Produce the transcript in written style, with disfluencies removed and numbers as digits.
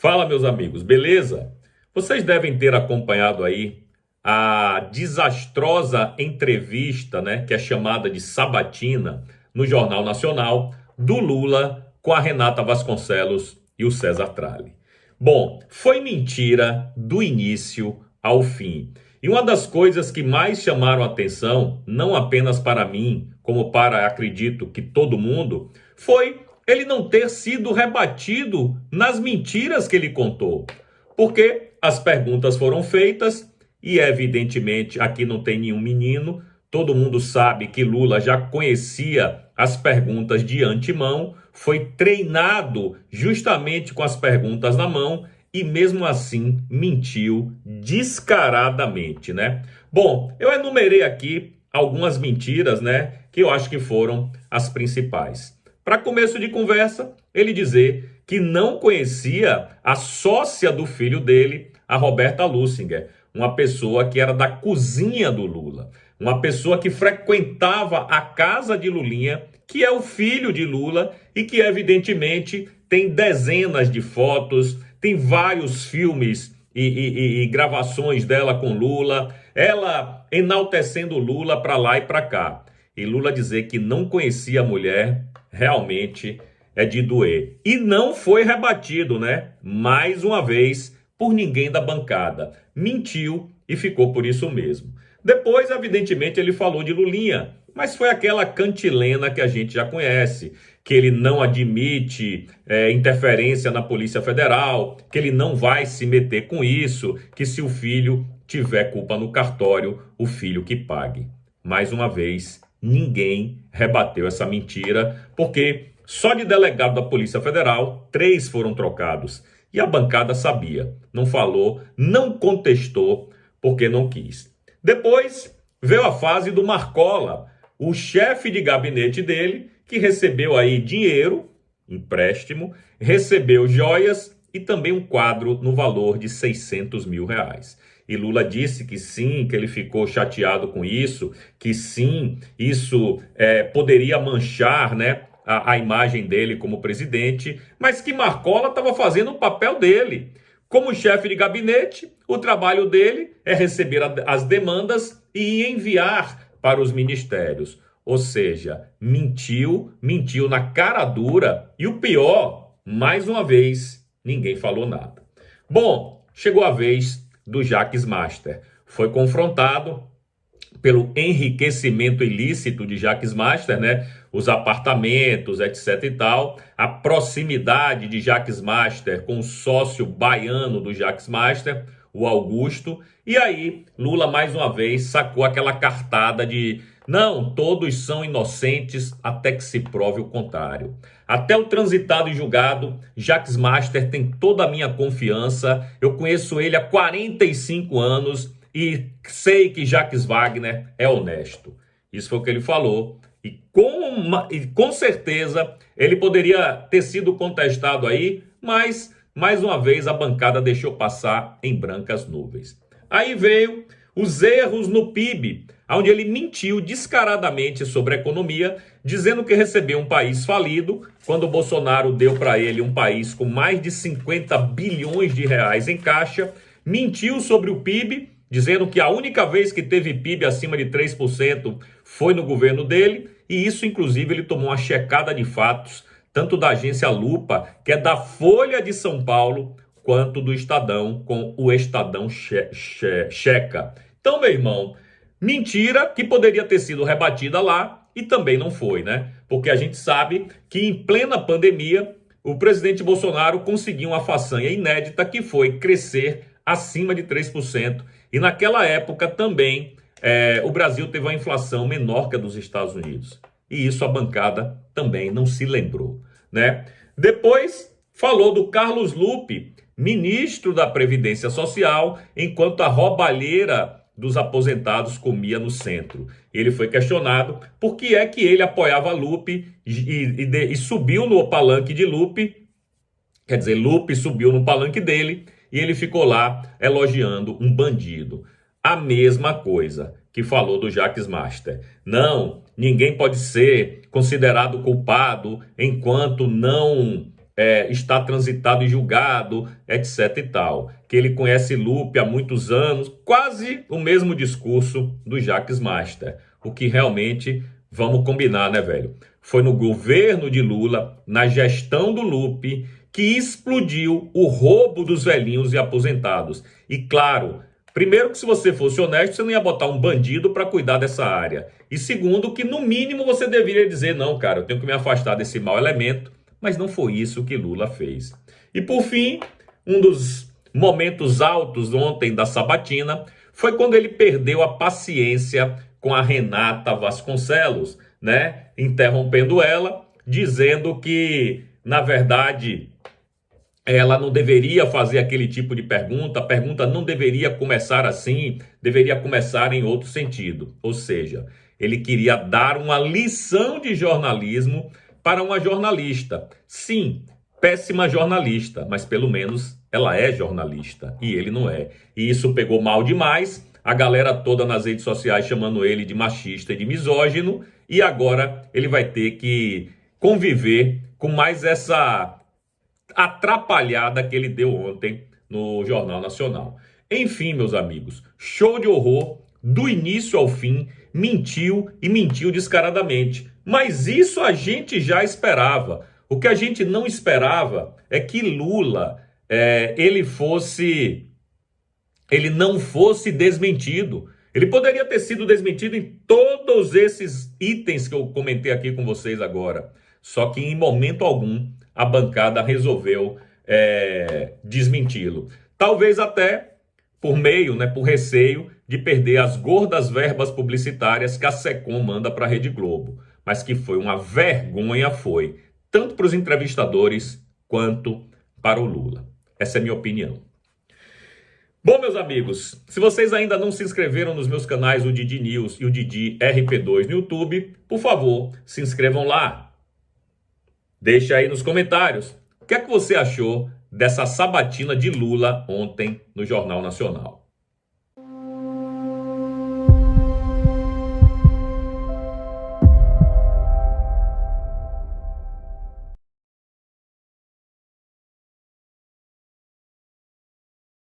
Fala, meus amigos, beleza? Vocês devem ter acompanhado aí a desastrosa entrevista, né, que é chamada de sabatina, no Jornal Nacional, do Lula com a Renata Vasconcelos e o César Tralli. Bom, foi mentira do início ao fim. E uma das coisas que mais chamaram a atenção, não apenas para mim, como para, acredito, que todo mundo, foi ele não ter sido rebatido nas mentiras que ele contou. Porque as perguntas foram feitas e, evidentemente, aqui não tem nenhum menino. Todo mundo sabe que Lula já conhecia as perguntas de antemão, foi treinado justamente com as perguntas na mão e, mesmo assim, mentiu descaradamente, né? Bom, eu enumerei aqui algumas mentiras, né, que eu acho que foram as principais. Para começo de conversa, ele dizer que não conhecia a sócia do filho dele, a Roberta Lussinger, uma pessoa que era da cozinha do Lula, uma pessoa que frequentava a casa de Lulinha, que é o filho de Lula e que evidentemente tem dezenas de fotos, tem vários filmes e gravações dela com Lula, ela enaltecendo Lula para lá e para cá. E Lula dizer que não conhecia a mulher, realmente é de doer. E não foi rebatido, né? Mais uma vez, por ninguém da bancada. Mentiu e ficou por isso mesmo. Depois, evidentemente, ele falou de Lulinha, mas foi aquela cantilena que a gente já conhece, que ele não admite interferência na Polícia Federal, que ele não vai se meter com isso, que se o filho tiver culpa no cartório, o filho que pague. Mais uma vez, ninguém rebateu essa mentira, porque só de delegado da Polícia Federal, 3 foram trocados. E a bancada sabia, não falou, não contestou, porque não quis. Depois veio a fase do Marcola, o chefe de gabinete dele, que recebeu aí dinheiro, empréstimo, recebeu joias e também um quadro no valor de R$600 mil. E Lula disse que sim, que ele ficou chateado com isso, que sim, isso poderia manchar, né, a imagem dele como presidente, mas que Marcola estava fazendo o papel dele. Como chefe de gabinete, o trabalho dele é receber as demandas e enviar para os ministérios. Ou seja, mentiu na cara dura e o pior, mais uma vez, ninguém falou nada. Bom, chegou a vez do Jacques Master. Foi confrontado pelo enriquecimento ilícito de Jacques Master, né? Os apartamentos, etc e tal, a proximidade de Jacques Master com o sócio baiano do Jacques Master, o Augusto, e aí Lula mais uma vez sacou aquela cartada de não, todos são inocentes até que se prove o contrário. Até o transitado e julgado, Jacques Master tem toda a minha confiança, eu conheço ele há 45 anos e sei que Jacques Wagner é honesto. Isso foi o que ele falou. E com certeza ele poderia ter sido contestado aí, mas mais uma vez a bancada deixou passar em brancas nuvens. Aí veio os erros no PIB, onde ele mentiu descaradamente sobre a economia, dizendo que recebeu um país falido, quando o Bolsonaro deu para ele um país com mais de 50 bilhões de reais em caixa, mentiu sobre o PIB, dizendo que a única vez que teve PIB acima de 3% foi no governo dele, e isso, inclusive, ele tomou uma checada de fatos, tanto da agência Lupa, que é da Folha de São Paulo, quanto do Estadão, com o Estadão Checa. Então, meu irmão, mentira que poderia ter sido rebatida lá e também não foi, né? Porque a gente sabe que em plena pandemia, o presidente Bolsonaro conseguiu uma façanha inédita que foi crescer acima de 3%. E naquela época também o Brasil teve uma inflação menor que a dos Estados Unidos. E isso a bancada também não se lembrou, né? Depois falou do Carlos Lupe, ministro da Previdência Social, enquanto a roubalheira dos aposentados comia no centro. Ele foi questionado por que é que ele apoiava Lupe e subiu no palanque de Lupe, quer dizer, Lupe subiu no palanque dele e ele ficou lá elogiando um bandido. A mesma coisa que falou do Jacques Master. Não, ninguém pode ser considerado culpado enquanto não está transitado e julgado, etc e tal. Que ele conhece Lupe há muitos anos, quase o mesmo discurso do Jacques Master. O que realmente, vamos combinar, né, velho? Foi no governo de Lula, na gestão do Lupe, que explodiu o roubo dos velhinhos e aposentados. E claro, primeiro que se você fosse honesto, você não ia botar um bandido para cuidar dessa área. E segundo, que no mínimo você deveria dizer, não, cara, eu tenho que me afastar desse mau elemento. Mas não foi isso que Lula fez. E por fim, um dos momentos altos ontem da sabatina foi quando ele perdeu a paciência com a Renata Vasconcelos, né? Interrompendo ela, dizendo que, na verdade, ela não deveria fazer aquele tipo de pergunta, a pergunta não deveria começar assim, deveria começar em outro sentido. Ou seja, ele queria dar uma lição de jornalismo para uma jornalista. Sim, péssima jornalista, mas pelo menos ela é jornalista e ele não é. E isso pegou mal demais, a galera toda nas redes sociais chamando ele de machista e de misógino, e agora ele vai ter que conviver com mais essa atrapalhada que ele deu ontem no Jornal Nacional. Enfim, meus amigos, show de horror, do início ao fim, mentiu e mentiu descaradamente. Mas isso a gente já esperava. O que a gente não esperava é que Lula ele não fosse desmentido. Ele poderia ter sido desmentido em todos esses itens que eu comentei aqui com vocês agora. Só que em momento algum a bancada resolveu desmenti-lo. Talvez até por meio, por receio de perder as gordas verbas publicitárias que a Secom manda para a Rede Globo. Mas que foi uma vergonha, tanto para os entrevistadores quanto para o Lula. Essa é a minha opinião. Bom, meus amigos, se vocês ainda não se inscreveram nos meus canais, o Didi News e o Didi RP2 no YouTube, por favor, se inscrevam lá. Deixa aí nos comentários o que é que você achou dessa sabatina de Lula ontem no Jornal Nacional.